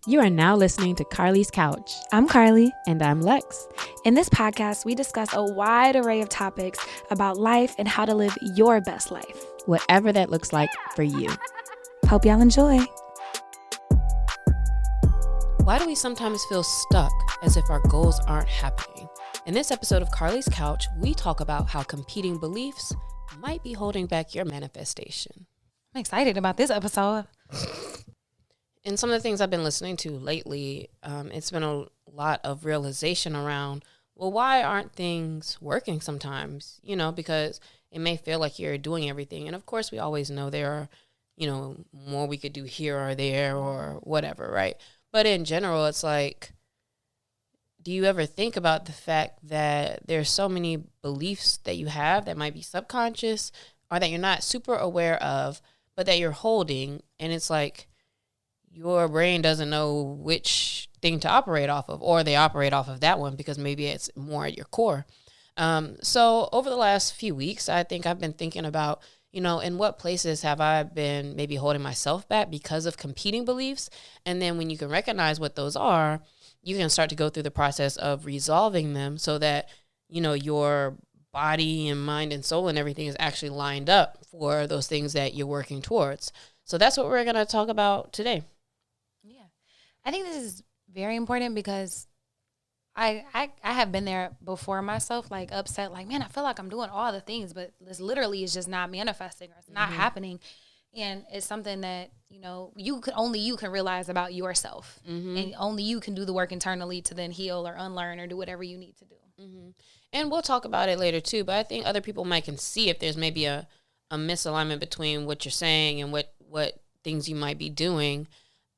You are now listening to Carlie's Couch. I'm Carlie. And I'm Lex. In this podcast, we discuss a wide array of topics about life and how to live your best life. Whatever that looks like for you. Hope y'all enjoy. Why do we sometimes feel stuck as if our goals aren't happening? In this episode of Carlie's Couch, we talk about how competing beliefs might be holding back your manifestation. I'm excited about this episode. And some of the things I've been listening to lately, it's been a lot of realization around, well, why aren't things working sometimes? You know, because it may feel like you're doing everything. And of course, we always know there are, more we could do here or there or whatever, right? But in general, it's like, do you ever think about the fact that there's so many beliefs that you have that might be subconscious or that you're not super aware of, but that you're holding, and it's like, your brain doesn't know which thing to operate off of, or they operate off of that one because maybe it's more at your core. So over the last few weeks, I think I've been thinking about, in what places have I been maybe holding myself back because of competing beliefs? And then when you can recognize what those are, you can start to go through the process of resolving them so that, your body and mind and soul and everything is actually lined up for those things that you're working towards. So that's what we're going to talk about today. I think this is very important because I have been there before myself, like upset, like, man, I feel like I'm doing all the things, but this literally is just not manifesting or it's not happening. And it's something that, you can realize about yourself, and only you can do the work internally to then heal or unlearn or do whatever you need to do. And we'll talk about it later too, but I think other people might can see if there's maybe a misalignment between what you're saying and what things you might be doing.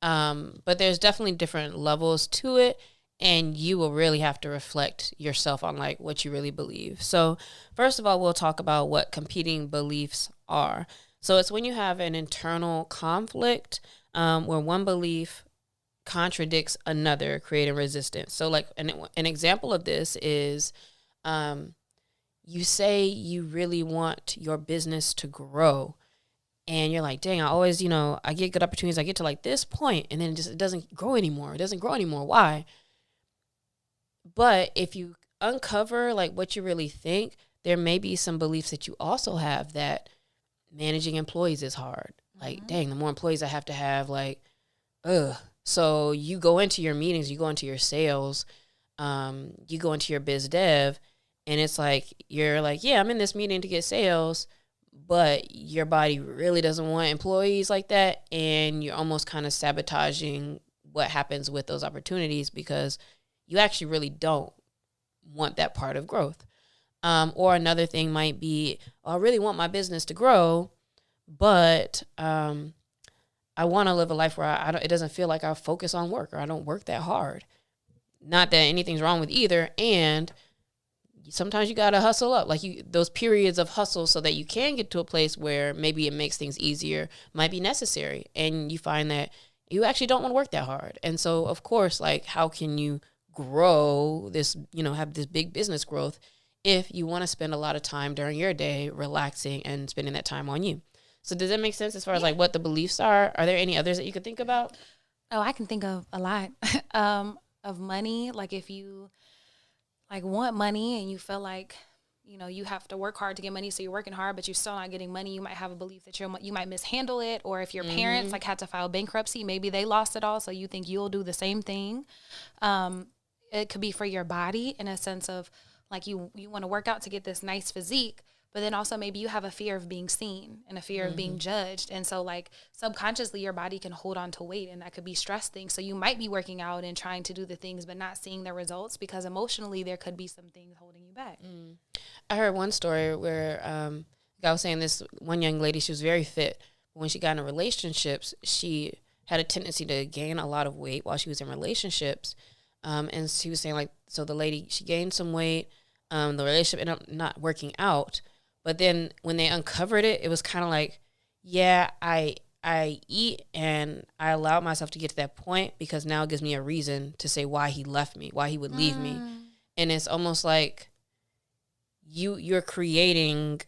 But there's definitely different levels to it, and you will really have to reflect yourself on like what you really believe. So first of all, we'll talk about what competing beliefs are. So it's when you have an internal conflict, where one belief contradicts another, creating resistance. So like an example of this is, you say you really want your business to grow, and you're like, dang, I always, I get good opportunities. I get to like this point, and then it doesn't grow anymore. It doesn't grow anymore. Why? But if you uncover like what you really think, there may be some beliefs that you also have that managing employees is hard. Like, dang, the more employees I have to have, like, So you go into your meetings, you go into your sales, you go into your biz dev, and it's like, you're like, yeah, I'm in this meeting to get sales, but your body really doesn't want employees like that, and you're almost kind of sabotaging what happens with those opportunities because you actually really don't want that part of growth. Or another thing might be, I really want my business to grow, but I want to live a life where it doesn't feel like I focus on work or I don't work that hard. Not that anything's wrong with either, and sometimes you got to hustle up, like those periods of hustle so that you can get to a place where maybe it makes things easier might be necessary. And you find that you actually don't want to work that hard. And so, of course, like, how can you grow this, have this big business growth if you want to spend a lot of time during your day relaxing and spending that time on you? So does that make sense as far as like what the beliefs are? Are there any others that you could think about? Oh, I can think of a lot of money. Like if you like want money and you feel like, you have to work hard to get money. So you're working hard, but you're still not getting money. You might have a belief that you might mishandle it. Or if your parents like had to file bankruptcy, maybe they lost it all. So you think you'll do the same thing. It could be for your body in a sense of like you want to work out to get this nice physique, but then also maybe you have a fear of being seen and a fear of being judged. And so like subconsciously your body can hold on to weight, and that could be stress things. So you might be working out and trying to do the things, but not seeing the results because emotionally there could be some things holding you back. I heard one story where I was saying this one young lady, she was very fit. But when she got into relationships, she had a tendency to gain a lot of weight while she was in relationships. And she was saying like, so the lady, she gained some weight, the relationship ended up not working out. But then when they uncovered it, it was kind of like, yeah, I eat and I allowed myself to get to that point because now it gives me a reason to say why he left me, why he would leave me. And it's almost like you're creating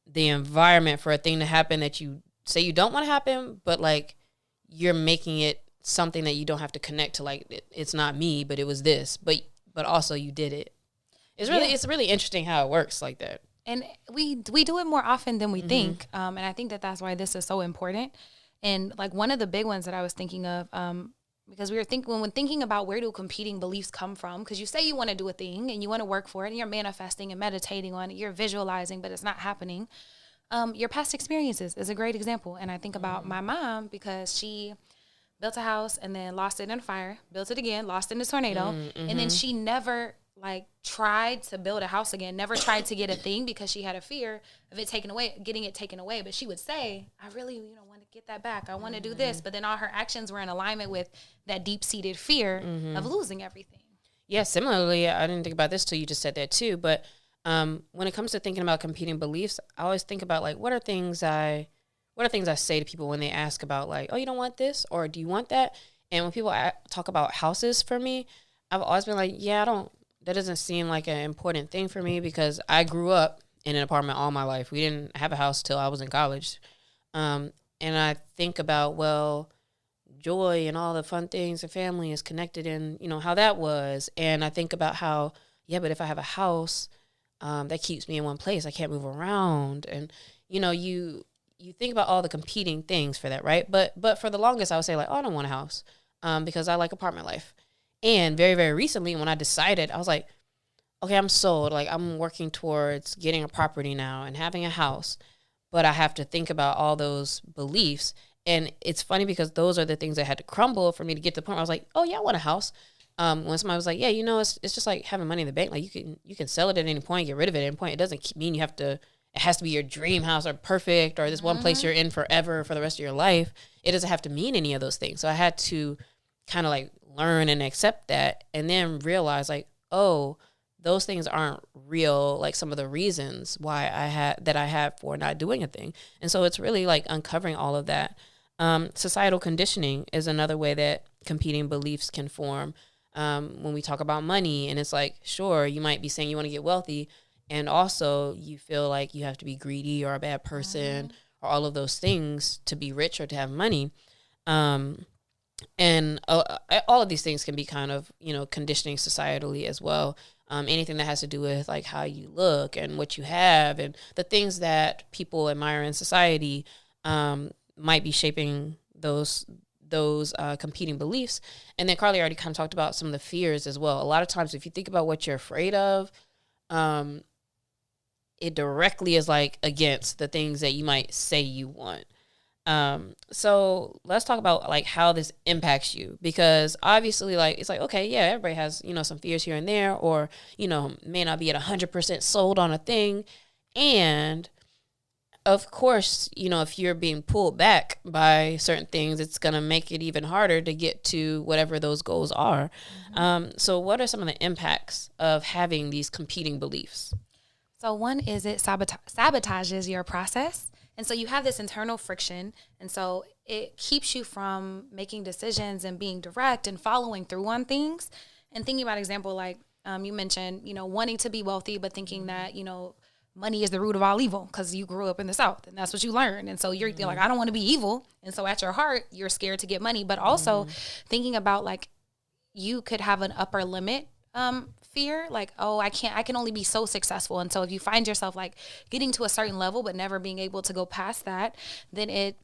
the environment for a thing to happen that you say you don't want to happen, but like you're making it something that you don't have to connect to, like, it's not me, but it was this, but also you did it. It's really interesting how it works like that. And we do it more often than we think. And I think that that's why this is so important. And like one of the big ones that I was thinking of, because we were when thinking about where do competing beliefs come from, because you say you want to do a thing and you want to work for it and you're manifesting and meditating on it, you're visualizing, but it's not happening. Your past experiences is a great example. And I think about my mom, because she built a house and then lost it in a fire, built it again, lost it in a tornado. And then she never like tried to build a house again, never tried to get a thing because she had a fear of it taken away, getting it taken away. But she would say, I really, want to get that back. I want to do this. But then all her actions were in alignment with that deep-seated fear of losing everything. Yeah, similarly, I didn't think about this till you just said that too. But when it comes to thinking about competing beliefs, I always think about like, what are things I say to people when they ask about like, oh, you don't want this, or do you want that? And when people talk about houses for me, I've always been like, that doesn't seem like an important thing for me, because I grew up in an apartment all my life. We didn't have a house till I was in college. And I think about, well, joy and all the fun things and family is connected in, how that was. And I think about how, but if I have a house, that keeps me in one place. I can't move around. And, you think about all the competing things for that, right? But for the longest, I would say like, oh, I don't want a house because I like apartment life. And very, very recently when I decided, I was like, okay, I'm sold. Like I'm working towards getting a property now and having a house, but I have to think about all those beliefs. And it's funny because those are the things that had to crumble for me to get to the point where I was like, oh yeah, I want a house. When somebody was like, yeah, it's just like having money in the bank. Like you can sell it at any point, get rid of it at any point. It doesn't mean it has to be your dream house or perfect or this one place you're in forever for the rest of your life. It doesn't have to mean any of those things. So I had to kind of like learn and accept that, and then realize like, oh, those things aren't real, like some of the reasons why I had for not doing a thing. And so it's really like uncovering all of that. Societal conditioning is another way that competing beliefs can form. When we talk about money, and it's like, sure, you might be saying you want to get wealthy, and also you feel like you have to be greedy or a bad person or all of those things to be rich or to have money. And all of these things can be kind of, conditioning societally as well. Anything that has to do with like how you look and what you have and the things that people admire in society might be shaping those competing beliefs. And then Carlie already kind of talked about some of the fears as well. A lot of times if you think about what you're afraid of, it directly is like against the things that you might say you want. So let's talk about like how this impacts you, because obviously like, it's like, okay, yeah, everybody has, some fears here and there, or, may not be at 100% sold on a thing. And of course, if you're being pulled back by certain things, it's going to make it even harder to get to whatever those goals are. So what are some of the impacts of having these competing beliefs? So one is it sabotages your process. And so you have this internal friction. And so it keeps you from making decisions and being direct and following through on things. And thinking about example, like you mentioned, wanting to be wealthy, but thinking that, money is the root of all evil because you grew up in the South and that's what you learned. And so you're like, I don't want to be evil. And so at your heart, you're scared to get money. But also thinking about like you could have an upper limit fear, like, oh, I can only be so successful. And so if you find yourself like getting to a certain level but never being able to go past that, then it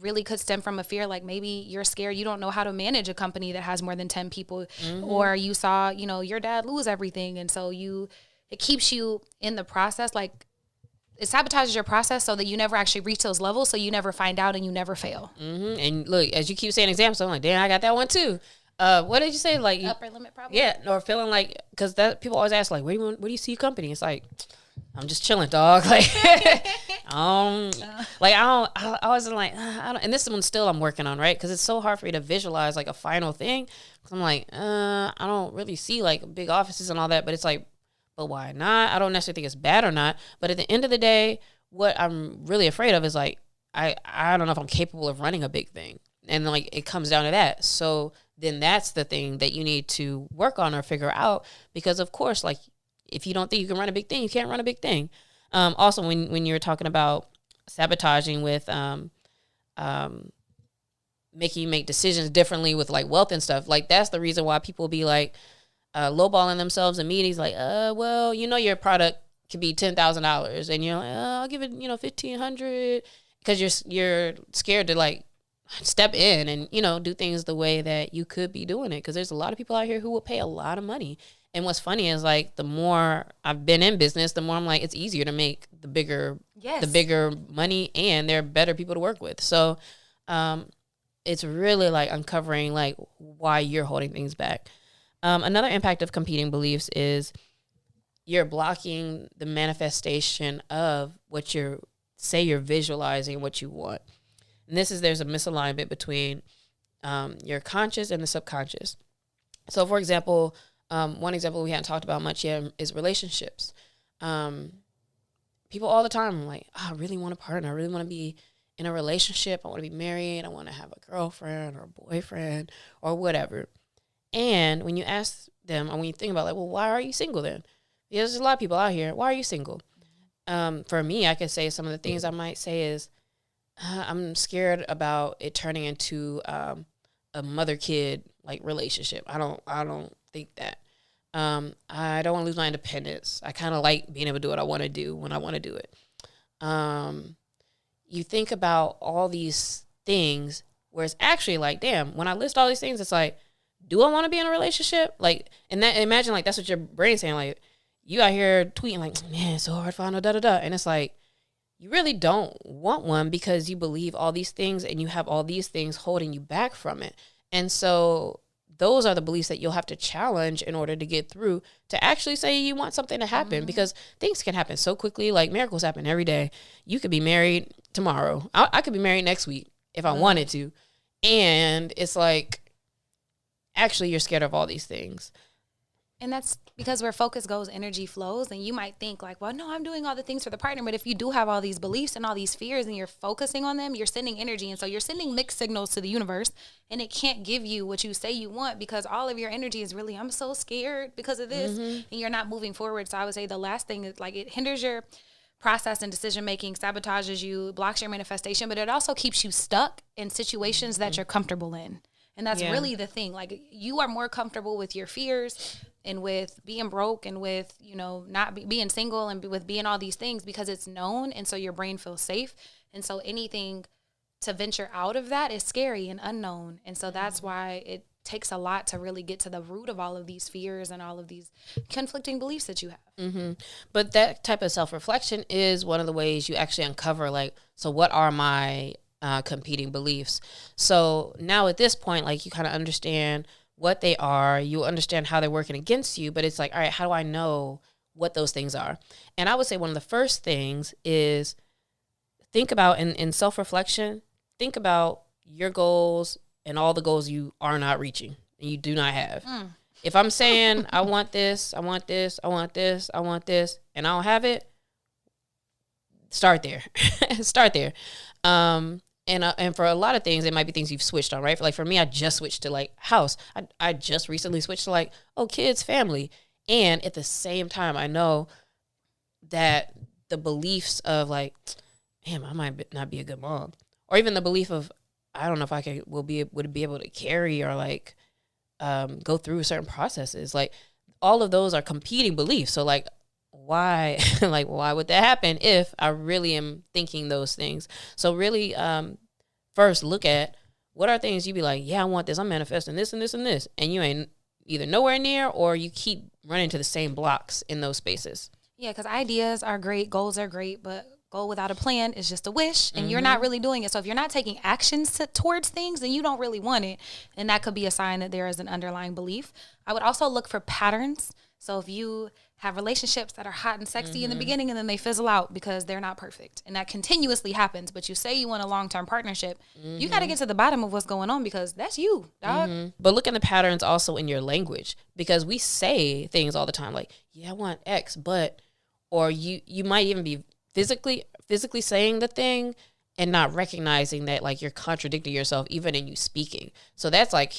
really could stem from a fear. Like maybe you're scared, you don't know how to manage a company that has more than 10 people, or you saw, your dad lose everything. And so it keeps you in the process, like it sabotages your process so that you never actually reach those levels. So you never find out and you never fail. And look, as you keep saying examples, I'm like, damn, I got that one too. What did you say? Like upper limit problem? Yeah, or feeling like, because that people always ask like, where do you see your company? It's like, I'm just chilling, dog. Like, I wasn't like, I don't, and this one still I'm working on, right? Because it's so hard for me to visualize like a final thing. Cause I'm like, I don't really see like big offices and all that, but it's like, but why not? I don't necessarily think it's bad or not, but at the end of the day, what I'm really afraid of is like, I don't know if I'm capable of running a big thing, and like it comes down to that. So then that's the thing that you need to work on or figure out, because of course, like if you don't think you can run a big thing, you can't run a big thing. Also, when you're talking about sabotaging with making you make decisions differently with like wealth and stuff. Like that's the reason why people be like lowballing themselves in meetings. Like, well, your product could be $10,000, and you're like, I'll give it, $1,500, because you're scared to like step in and do things the way that you could be doing it. Because there's a lot of people out here who will pay a lot of money. And what's funny is like the more I've been in business, the more I'm like, it's easier to make the bigger money, and they're better people to work with. So it's really like uncovering like why you're holding things back. Another impact of competing beliefs is you're blocking the manifestation of what you're visualizing, what you want. And there's a misalignment between your conscious and the subconscious. So for example, one example we haven't talked about much yet is relationships. People all the time are like, I really want a partner. I really want to be in a relationship. I want to be married. I want to have a girlfriend or a boyfriend or whatever. And when you ask them, or when you think about like, well, why are you single then? Because there's a lot of people out here. Why are you single? For me, I could say some of the things I might say is, I'm scared about it turning into a mother-kid like relationship. I don't think that. I don't want to lose my independence. I kind of like being able to do what I want to do when I want to do it. You think about all these things where it's actually like, damn, when I list all these things, it's like, do I want to be in a relationship? Like, and that, imagine like that's what your brain's saying. Like, you out here tweeting like, man, it's so hard to find a da-da-da. And it's like, you really don't want one because you believe all these things and you have all these things holding you back from it. And so those are the beliefs that you'll have to challenge in order to get through to actually say you want something to happen, because things can happen so quickly. Like miracles happen every day. You could be married tomorrow. I could be married next week if I wanted to. And it's like, actually, you're scared of all these things. And that's because where focus goes, energy flows. And you might think like, well, no, I'm doing all the things for the partner. But if you do have all these beliefs and all these fears and you're focusing on them, you're sending energy. And so you're sending mixed signals to the universe, and it can't give you what you say you want because all of your energy is really, I'm so scared because of this. And you're not moving forward. So I would say the last thing is like, it hinders your process and decision making, sabotages you, blocks your manifestation, but it also keeps you stuck in situations that you're comfortable in. And that's really the thing. Like, you are more comfortable with your fears and with being broke and with, not being single and with being all these things because it's known. And so your brain feels safe. And so anything to venture out of that is scary and unknown. And so that's why it takes a lot to really get to the root of all of these fears and all of these conflicting beliefs that you have. But that type of self-reflection is one of the ways you actually uncover, like, so what are my competing beliefs? So now at this point, like, you kind of understand what they are, you understand how they're working against you, but it's like, all right, how do I know what those things are? And I would say one of the first things is think about, in self-reflection, think about your goals and all the goals you are not reaching and you do not have. If I'm saying, I want this, I want this, I want this, I want this, and I don't have it, start there. Start there. And for a lot of things, it might be things you've switched on, right? Like for me, I just switched to like house. I just recently switched to like, kids, family. And at the same time, I know that the beliefs of like, damn, I might not be a good mom. Or even the belief of, I don't know if I would be able to carry or like go through certain processes. Like all of those are competing beliefs. So like, why would that happen if I really am thinking those things? So really, first look at what are things you be like, yeah, I want this, I'm manifesting this and this and this, and you ain't either nowhere near or you keep running to the same blocks in those spaces. Yeah, because ideas are great, goals are great, but goal without a plan is just a wish, and you're not really doing it. So if you're not taking actions towards things, then you don't really want it, and that could be a sign that there is an underlying belief. I would also look for patterns. So if you have relationships that are hot and sexy in the beginning and then they fizzle out because they're not perfect, and that continuously happens, but you say you want a long-term partnership, you got to get to the bottom of what's going on because that's you, dog. But look at the patterns also in your language, because we say things all the time like, yeah, I want X, but, or you might even be physically saying the thing and not recognizing that like you're contradicting yourself even in you speaking. So that's like,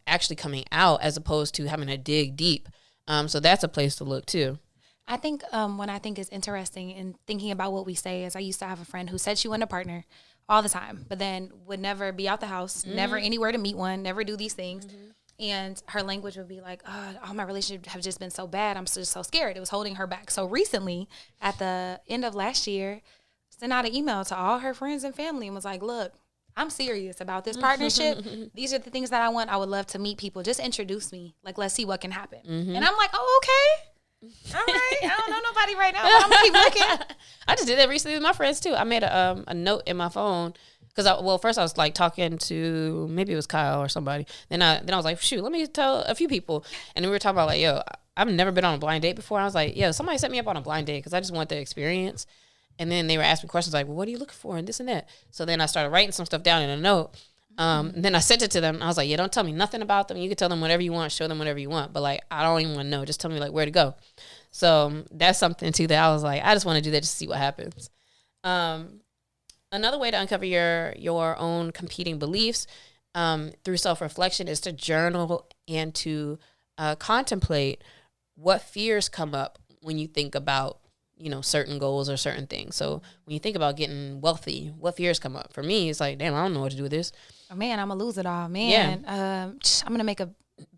actually coming out as opposed to having to dig deep. So that's a place to look too. I think what I think is interesting in thinking about what we say is I used to have a friend who said she wanted a partner. all the time, but then would never be out the house, never anywhere to meet one, never do these things. And her language would be like, all my relationships have just been so bad. I'm just so scared. It was holding her back. So recently, at the end of last year, sent out an email to all her friends and family and was like, look, I'm serious about this partnership. These are the things that I want. I would love to meet people. Just introduce me. Like, let's see what can happen. And I'm like, oh, okay. All right. I don't know nobody right now, but I'm going to keep looking. I just did that recently with my friends, too. I made a note in my phone. Because, first I was, like, talking to, maybe it was Kyle or somebody. Then I was like, shoot, let me tell a few people. And then we were talking about, like, yo, I've never been on a blind date before. I was like, yo, somebody set me up on a blind date because I just want the experience. And then they were asking me questions like, well, what are you looking for and this and that. So then I started writing some stuff down in a note. Then I sent it to them. I was like, yeah, don't tell me nothing about them. You can tell them whatever you want, show them whatever you want. But, like, I don't even want to know. Just tell me, like, where to go. So that's something, too, that I was like, I just want to do that just to see what happens. Another way to uncover your own competing beliefs through self-reflection is to journal and to contemplate what fears come up when you think about, certain goals or certain things. So when you think about getting wealthy, what fears come up? For me, it's like, damn, I don't know what to do with this. Oh, man, I'm going to lose it all, man. Yeah. I'm going to make a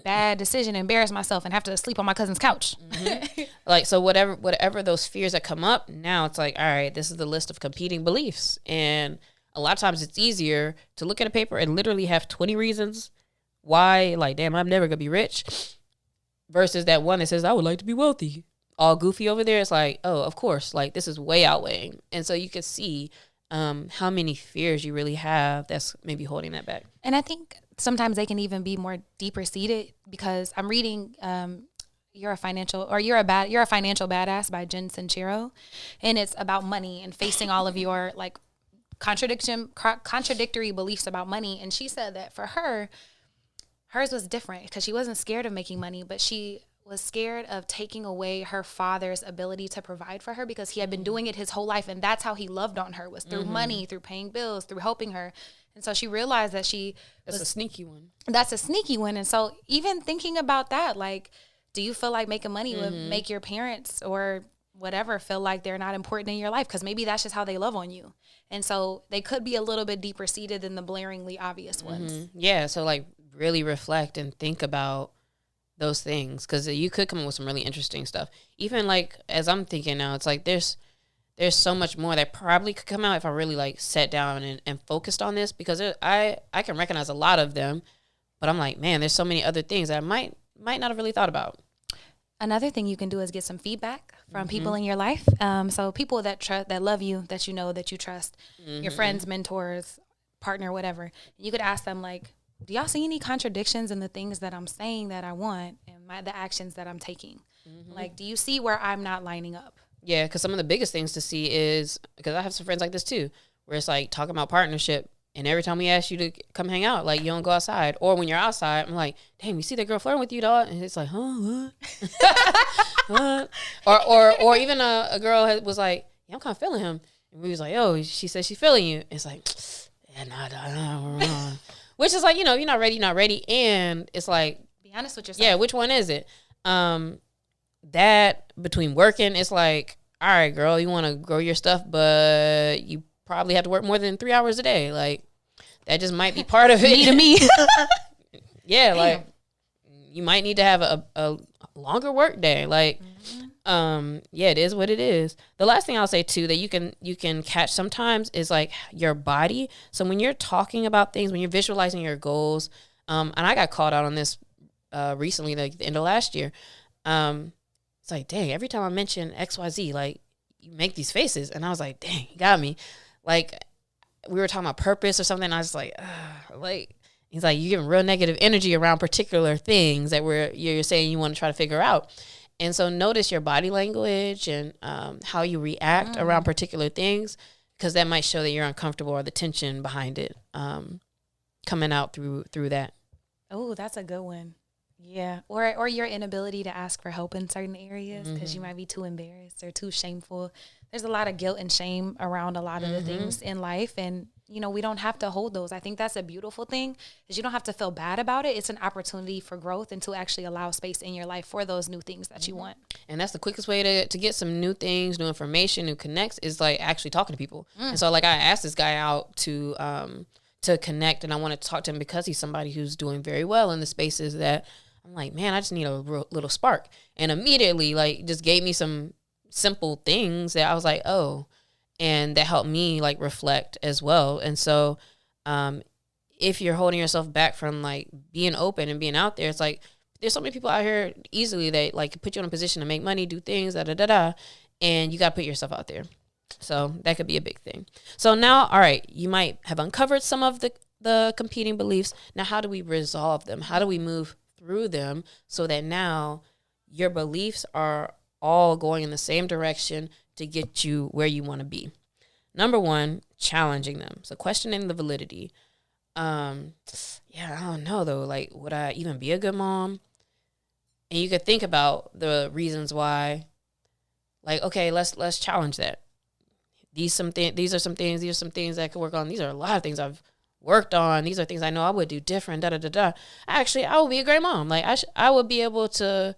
bad decision, embarrass myself, and have to sleep on my cousin's couch. Like, so whatever those fears that come up, now it's like, all right, this is the list of competing beliefs. And a lot of times it's easier to look at a paper and literally have 20 reasons why, like, damn, I'm never going to be rich, versus that one that says, I would like to be wealthy. All goofy over there. It's like, oh, of course, like, this is way outweighing. And so you can see how many fears you really have that's maybe holding that back. And I think sometimes they can even be more deeper seated, because I'm reading You're a Financial Badass by Jen Sincero, and it's about money and facing all of your like contradictory beliefs about money. And she said that for her, hers was different because she wasn't scared of making money, but she was scared of taking away her father's ability to provide for her, because he had been doing it his whole life, and that's how he loved on her, was through money, through paying bills, through helping her. And so she realized that that's a sneaky one. That's a sneaky one. And so even thinking about that, like, do you feel like making money would make your parents or whatever feel like they're not important in your life? Because maybe that's just how they love on you. And so they could be a little bit deeper seated than the blaringly obvious ones. Yeah. So, like, really reflect and think about those things, because you could come up with some really interesting stuff. Even, like, as I'm thinking now, it's like there's so much more that probably could come out if I really, like, sat down and focused on this, because I can recognize a lot of them, but I'm like, man, there's so many other things that I might not have really thought about. Another thing you can do is get some feedback from people in your life. So people that love you, that you know, that you trust, your friends, mentors, partner, whatever. You could ask them, like, do y'all see any contradictions in the things that I'm saying that I want and the actions that I'm taking? Like, do you see where I'm not lining up? Yeah, because some of the biggest things to see is, because I have some friends like this too, where it's like talking about partnership, and every time we ask you to come hang out, like, you don't go outside. Or when you're outside, I'm like, damn, you see that girl flirting with you, dog? And it's like, huh, what? what? Or even a girl was like, yeah, I'm kind of feeling him. And we was like, oh, she said she's feeling you. It's like, yeah, nah. Which is like, you're not ready. And it's like, be honest with yourself. Yeah, which one is it? That between working, it's like, all right, girl, you want to grow your stuff, but you probably have to work more than 3 hours a day. Like, that just might be part of it. Me. Yeah, like, you might need to have a longer work day. Like, yeah, it is what it is. The last thing I'll say too that you can catch sometimes is, like, your body. So when you're talking about things, when you're visualizing your goals, and I got called out on this recently, like the end of last year. It's like, dang, every time I mention XYZ, like, you make these faces, and I was like, dang, you got me. Like, we were talking about purpose or something, and I was like, like, he's like, you're giving real negative energy around particular things that you're saying you want to try to figure out. And so notice your body language and how you react around particular things, because that might show that you're uncomfortable or the tension behind it coming out through that. Oh, that's a good one. Yeah. Or your inability to ask for help in certain areas because you might be too embarrassed or too shameful. There's a lot of guilt and shame around a lot of the things in life. And we don't have to hold those. I think that's a beautiful thing, is you don't have to feel bad about it. It's an opportunity for growth and to actually allow space in your life for those new things that you want. And that's the quickest way to get some new things, new information, new connects, is like actually talking to people. And so like I asked this guy out to connect, and I want to talk to him because he's somebody who's doing very well in the spaces that I'm like, man, I just need a little spark. And immediately like just gave me some simple things that I was like, oh, and that helped me like reflect as well. And so if you're holding yourself back from like being open and being out there, it's like there's so many people out here easily that like put you in a position to make money, do things, and you got to put yourself out there. So that could be a big thing. So now, all right, you might have uncovered some of the competing beliefs. Now, how do we resolve them? How do we move through them so that now your beliefs are all going in the same direction to get you where you want to be? Number one, challenging them. So questioning the validity. I don't know though. Like, would I even be a good mom? And you could think about the reasons why. Like, okay, let's challenge that. These are some things that I could work on. These are a lot of things I've worked on. These are things I know I would do different. Actually, I would be a great mom. Like I would be able to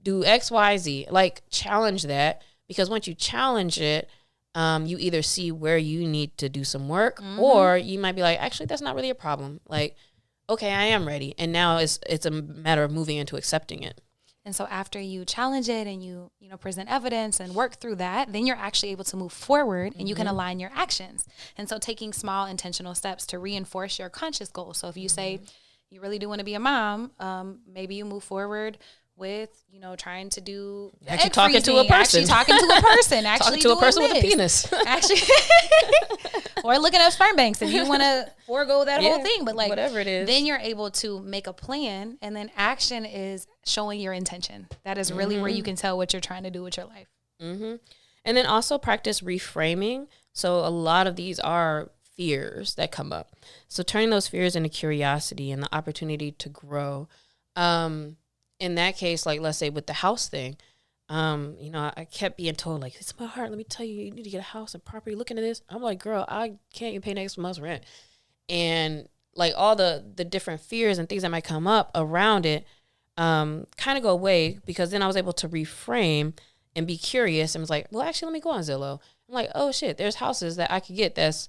do X, Y, Z. Like challenge that, because once you challenge it, you either see where you need to do some work, or you might be like, actually, that's not really a problem. Like, okay, I am ready. And now it's a matter of moving into accepting it. And so after you challenge it and you present evidence and work through that, then you're actually able to move forward and you can align your actions. And so taking small intentional steps to reinforce your conscious goals. So if you say you really do want to be a mom, maybe you move forward with, trying to do actually talking to a person, talking to a person with a penis, actually, or looking up sperm banks if you want to forego that whole thing. But like whatever it is, then you're able to make a plan, and then action is showing your intention. That is really where you can tell what you're trying to do with your life. And then also practice reframing. So a lot of these are fears that come up. So turning those fears into curiosity and the opportunity to grow. In that case, like let's say with the house thing, I kept being told like, it's my heart. Let me tell you, you need to get a house and property. Look into this. I'm like, girl, I can't even pay next month's rent. And like all the different fears and things that might come up around it, kind of go away, because then I was able to reframe and be curious and was like, well, actually, let me go on Zillow. I'm like, oh shit, there's houses that I could get that's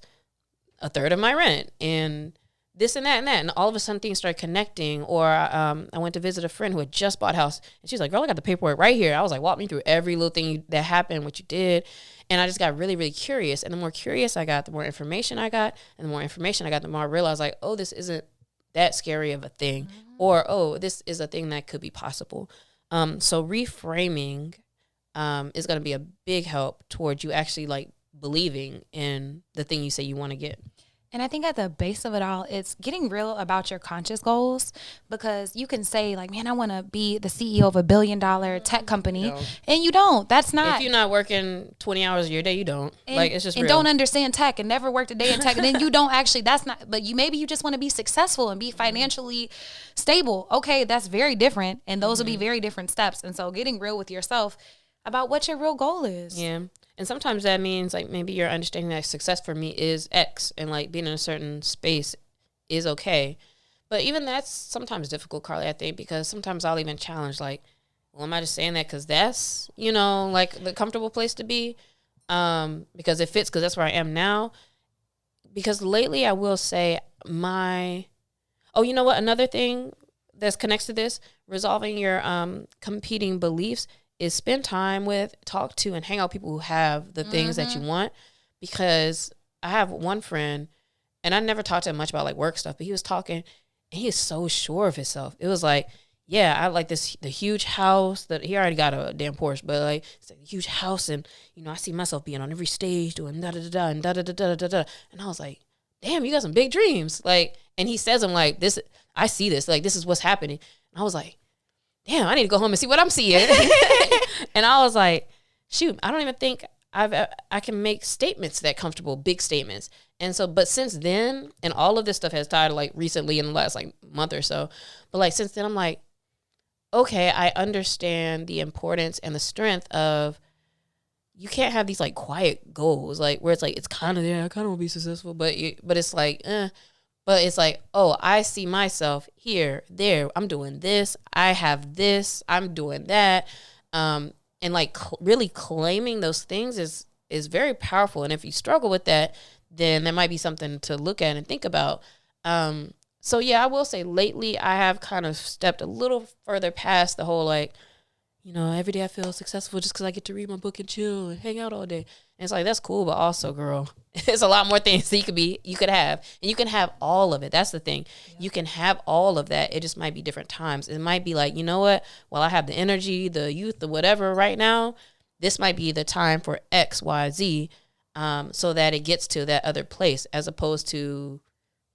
a third of my rent, and this and that and that. And all of a sudden things started connecting. Or I went to visit a friend who had just bought a house, and she's like, girl, I got the paperwork right here. I was like, walk me through every little thing that happened, what you did. And I just got really, really curious. And the more curious I got, the more information I got. And the more information I got, the more I realized like, oh, this isn't that scary of a thing. Or, oh, this is a thing that could be possible. So reframing is going to be a big help towards you actually like believing in the thing you say you want to get. And I think at the base of it all, it's getting real about your conscious goals, because you can say like, man, I want to be the CEO of $1 billion tech company. And you don't. That's not. If you're not working 20 hours a your day, you don't. And, like, it's just and real. don't understand tech and never worked a day in tech. And then you don't actually, that's not, but maybe you just want to be successful and be financially stable. Okay, that's very different. And those will be very different steps. And so getting real with yourself about what your real goal is. Yeah. And sometimes that means like maybe you're understanding that success for me is X, and like being in a certain space is okay. But even that's sometimes difficult, Carlie, I think, because sometimes I'll even challenge like, well, am I just saying that because that's, like the comfortable place to be? Because it fits, because that's where I am now. Because lately I will say you know what? Another thing that connects to this, resolving your competing beliefs, is spend time with, talk to, and hang out with people who have the things that you want. Because I have one friend, and I never talked to him much about like work stuff, but he was talking, and he is so sure of himself. It was like, yeah, I like the huge house that he already got a damn Porsche, but like it's a huge house, and I see myself being on every stage doing da da da da and da da da da da da. And I was like, damn, you got some big dreams. Like, and he says, I'm like, this, I see this, like this is what's happening. And I was like, damn, I need to go home and see what I'm seeing. And I was like, shoot, I don't even think I can make statements that comfortable, big statements. And so, but since then, and all of this stuff has started like recently in the last like month or so, but like since then I'm like, okay, I understand the importance and the strength of you can't have these like quiet goals, like where it's like, it's kind of there. I kind of want to be successful, but it's like, but it's like, oh, I see myself here, there. I'm doing this. I have this. I'm doing that. And like really claiming those things is very powerful. And if you struggle with that, then that might be something to look at and think about. So yeah, I will say lately I have kind of stepped a little further past the whole like, you know, every day I feel successful just because I get to read my book and chill and hang out all day. And it's like, that's cool, but also, girl, there's a lot more things that you could have. And you can have all of it. That's the thing. Yeah. You can have all of that. It just might be different times. It might be like, you know what? Well, I have the energy, the youth, the whatever right now. This might be the time for X, Y, Z, so that it gets to that other place, as opposed to,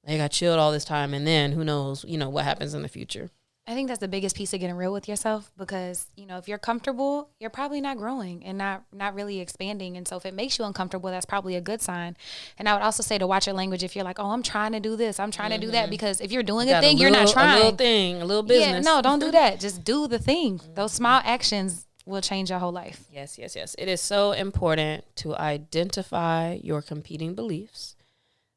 like, I chilled all this time and then who knows, you know, what happens in the future. I think that's the biggest piece of getting real with yourself, because, you know, if you're comfortable, you're probably not growing and not really expanding. And so if it makes you uncomfortable, that's probably a good sign. And I would also say to watch your language if you're like, oh, I'm trying to do this, I'm trying to do that, because if you're doing a thing, you're not trying. A little thing, a little business. Yeah, no, don't do that. Just do the thing. Those small actions will change your whole life. Yes. It is so important to identify your competing beliefs.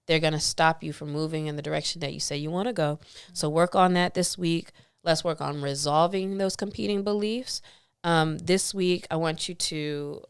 They're going to stop you from moving in the direction that you say you want to go. So work on that this week. Let's work on resolving those competing beliefs. This week, I want you to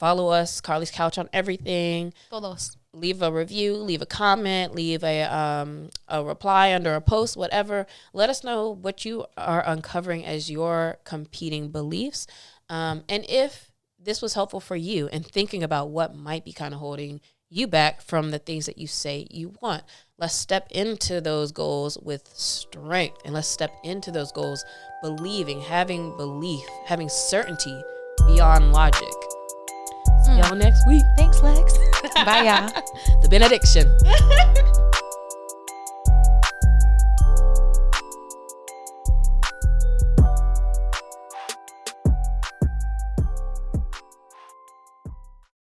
follow us, Carlie's Couch, on everything. Todos. Leave a review, leave a comment, leave a reply under a post, whatever. Let us know what you are uncovering as your competing beliefs. And if this was helpful for you in thinking about what might be kind of holding you back from the things that you say you want. Let's step into those goals with strength, and let's step into those goals believing, having belief, having certainty beyond logic. See y'all next week. Thanks, Lex. Bye, y'all. The benediction.